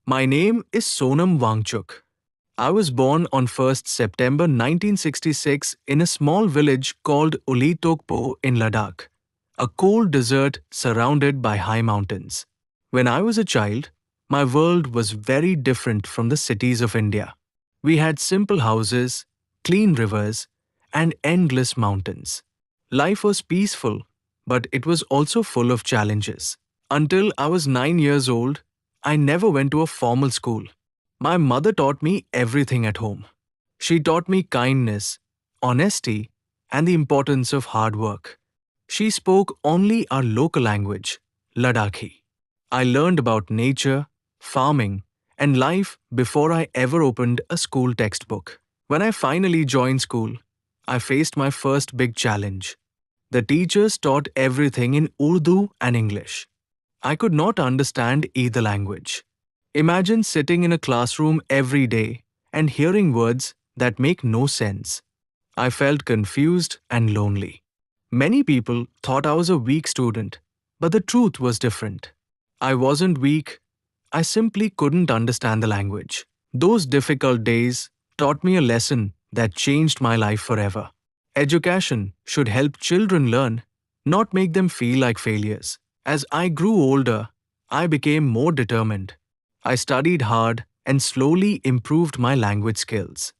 My name is Sonam Wangchuk. I was born on 1st September 1966 in a small village called Tokpo in Ladakh, a cold desert surrounded by high mountains. When I was a child, my world was very different from the cities of India. We had simple houses, clean rivers, and endless mountains. Life was peaceful, but it was also full of challenges. Until I was 9 years old, I never went to a formal school. My mother taught me everything at home. She taught me kindness, honesty, and the importance of hard work. She spoke only our local language, Ladakhi. I learned about nature, farming, and life before I ever opened a school textbook. When I finally joined school, I faced my first big challenge. The teachers taught everything in Urdu and English. I could not understand either language. Imagine sitting in a classroom every day and hearing words that make no sense. I felt confused and lonely. Many people thought I was a weak student, but the truth was different. I wasn't weak, I simply couldn't understand the language. Those difficult days taught me a lesson that changed my life forever. Education should help children learn, not make them feel like failures. As I grew older, I became more determined. I studied hard and slowly improved my language skills.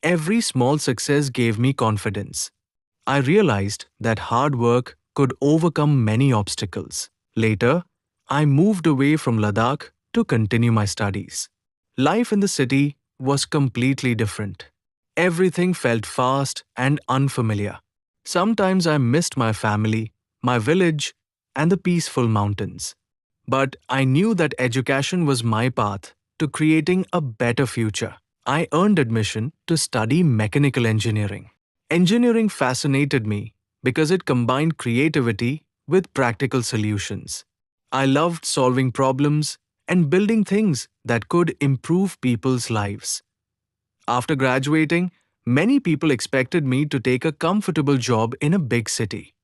Every small success gave me confidence. I realized that hard work could overcome many obstacles. Later, I moved away from Ladakh to continue my studies. Life in the city was completely different. Everything felt fast and unfamiliar. Sometimes I missed my family, my village, and the peaceful mountains. But I knew that education was my path to creating a better future. I earned admission to study mechanical engineering. Engineering fascinated me because it combined creativity with practical solutions. I loved solving problems and building things that could improve people's lives. After graduating, many people expected me to take a comfortable job in a big city.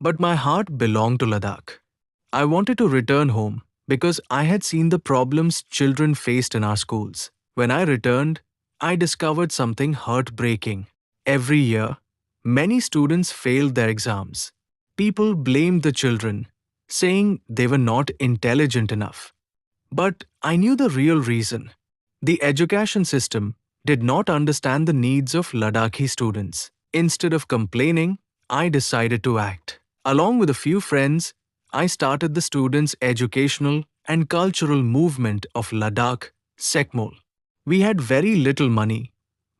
But my heart belonged to Ladakh. I wanted to return home because I had seen the problems children faced in our schools. When I returned, I discovered something heartbreaking. Every year, many students failed their exams. People blamed the children, saying they were not intelligent enough. But I knew the real reason. The education system did not understand the needs of Ladakhi students. Instead of complaining, I decided to act. Along with a few friends, I started the Students' Educational and Cultural Movement of Ladakh, SECMOL. We had very little money,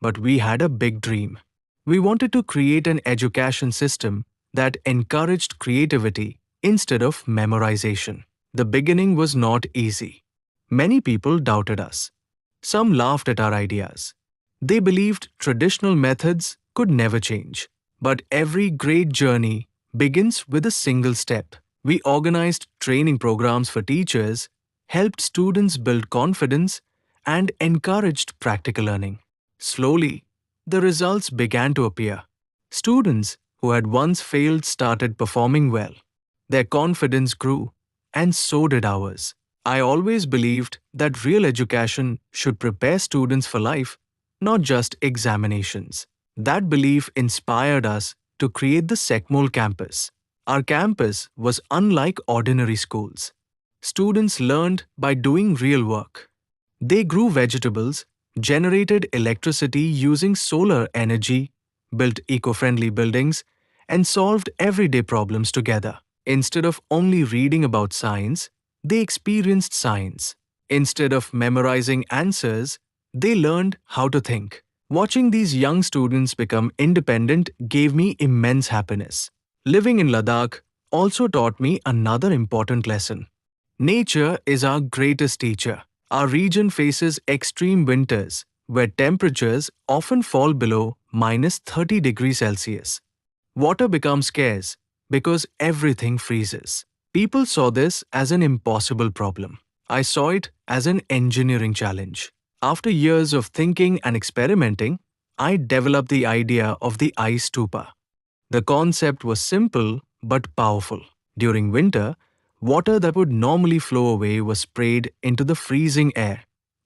but we had a big dream. We wanted to create an education system that encouraged creativity instead of memorization. The beginning was not easy. Many people doubted us. Some laughed at our ideas. They believed traditional methods could never change. But every great journey begins with a single step. We organized training programs for teachers, helped students build confidence, and encouraged practical learning. Slowly, the results began to appear. Students who had once failed started performing well. Their confidence grew, and so did ours. I always believed that real education should prepare students for life, not just examinations. That belief inspired us to create the SECMOL campus. Our campus was unlike ordinary schools. Students learned by doing real work. They grew vegetables, generated electricity using solar energy, built eco-friendly buildings, and solved everyday problems together. Instead of only reading about science, they experienced science. Instead of memorizing answers, they learned how to think. Watching these young students become independent gave me immense happiness. Living in Ladakh also taught me another important lesson. Nature is our greatest teacher. Our region faces extreme winters, where temperatures often fall below -30 degrees Celsius. Water becomes scarce because everything freezes. People saw this as an impossible problem. I saw it as an engineering challenge. After years of thinking and experimenting, I developed the idea of the Ice Stupa. The concept was simple but powerful. During winter, water that would normally flow away was sprayed into the freezing air.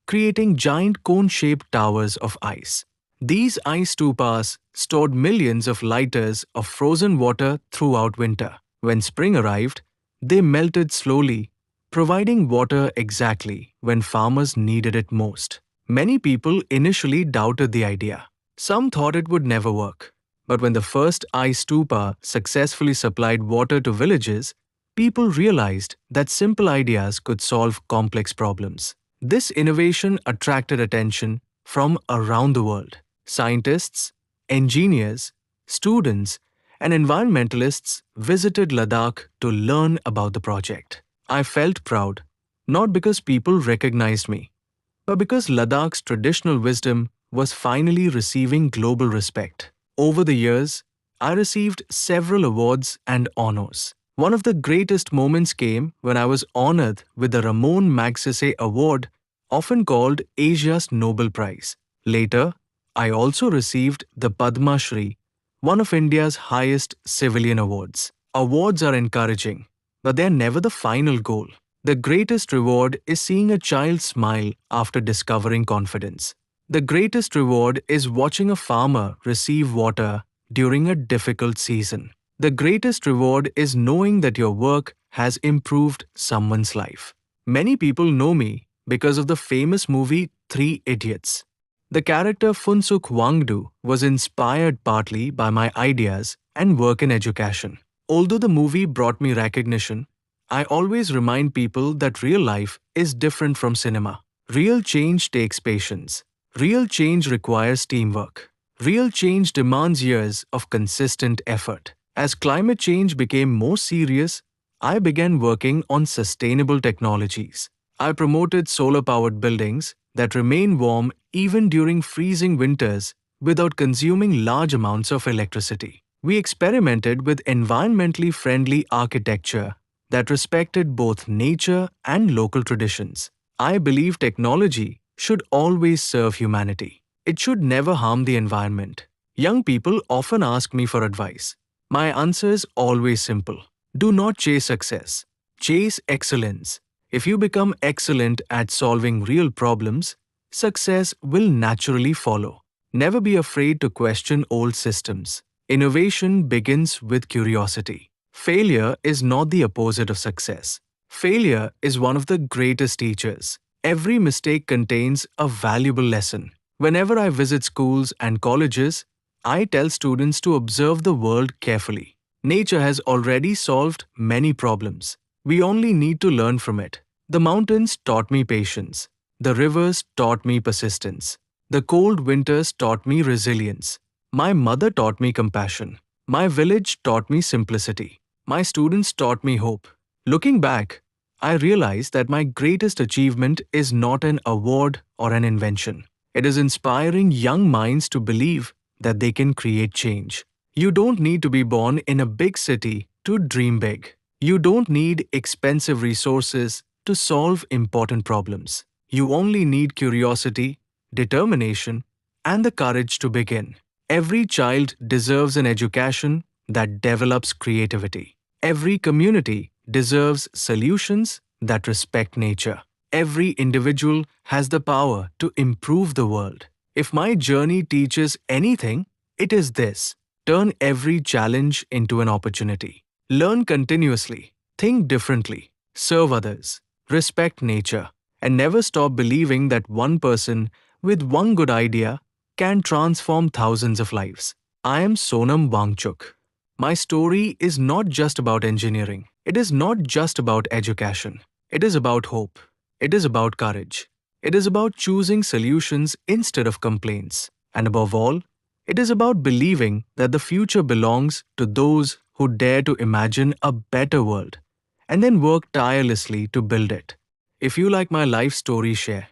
creating giant cone-shaped towers of ice. These ice stupas stored millions of liters of frozen water throughout winter. When spring arrived, they melted slowly, providing water exactly when farmers needed it most. Many people initially doubted the idea. Some thought it would never work. But when the first ice stupa successfully supplied water to villages, people realized that simple ideas could solve complex problems. This innovation attracted attention from around the world. Scientists, engineers, students, and environmentalists visited Ladakh to learn about the project. I felt proud, not because people recognized me, but because Ladakh's traditional wisdom was finally receiving global respect. Over the years, I received several awards and honors. One of the greatest moments came when I was honored with the Ramon Magsaysay Award, often called Asia's Nobel Prize. Later, I also received the Padma Shri, one of India's highest civilian awards. Awards are encouraging, but they are never the final goal. The greatest reward is seeing a child smile after discovering confidence. The greatest reward is watching a farmer receive water during a difficult season. The greatest reward is knowing that your work has improved someone's life. Many people know me because of the famous movie Three Idiots. The character Funsuk Wangdu was inspired partly by my ideas and work in education. Although the movie brought me recognition, I always remind people that real life is different from cinema. Real change takes patience. Real change requires teamwork. Real change demands years of consistent effort. As climate change became more serious, I began working on sustainable technologies. I promoted solar-powered buildings that remain warm even during freezing winters without consuming large amounts of electricity. We experimented with environmentally friendly architecture that respected both nature and local traditions. I believe technology should always serve humanity. It should never harm the environment. Young people often ask me for advice. My answer is always simple. Do not chase success. Chase excellence. If you become excellent at solving real problems, success will naturally follow. Never be afraid to question old systems. Innovation begins with curiosity. Failure is not the opposite of success. Failure is one of the greatest teachers. Every mistake contains a valuable lesson. Whenever I visit schools and colleges, I tell students to observe the world carefully. Nature has already solved many problems. We only need to learn from it. The mountains taught me patience. The rivers taught me persistence. The cold winters taught me resilience. My mother taught me compassion. My village taught me simplicity. My students taught me hope. Looking back, I realized that my greatest achievement is not an award or an invention. It is inspiring young minds to believe that they can create change. You don't need to be born in a big city to dream big. You don't need expensive resources to solve important problems. You only need curiosity, determination, and the courage to begin. Every child deserves an education that develops creativity. Every community deserves solutions that respect nature. Every individual has the power to improve the world. If my journey teaches anything, it is this: turn every challenge into an opportunity. Learn continuously, think differently, serve others, respect nature, and never stop believing that one person with one good idea can transform thousands of lives. I am Sonam Wangchuk. My story is not just about engineering. It is not just about education. It is about hope. It is about courage. It is about choosing solutions instead of complaints. And above all, it is about believing that the future belongs to those who dare to imagine a better world and then work tirelessly to build it. If you like my life story, share.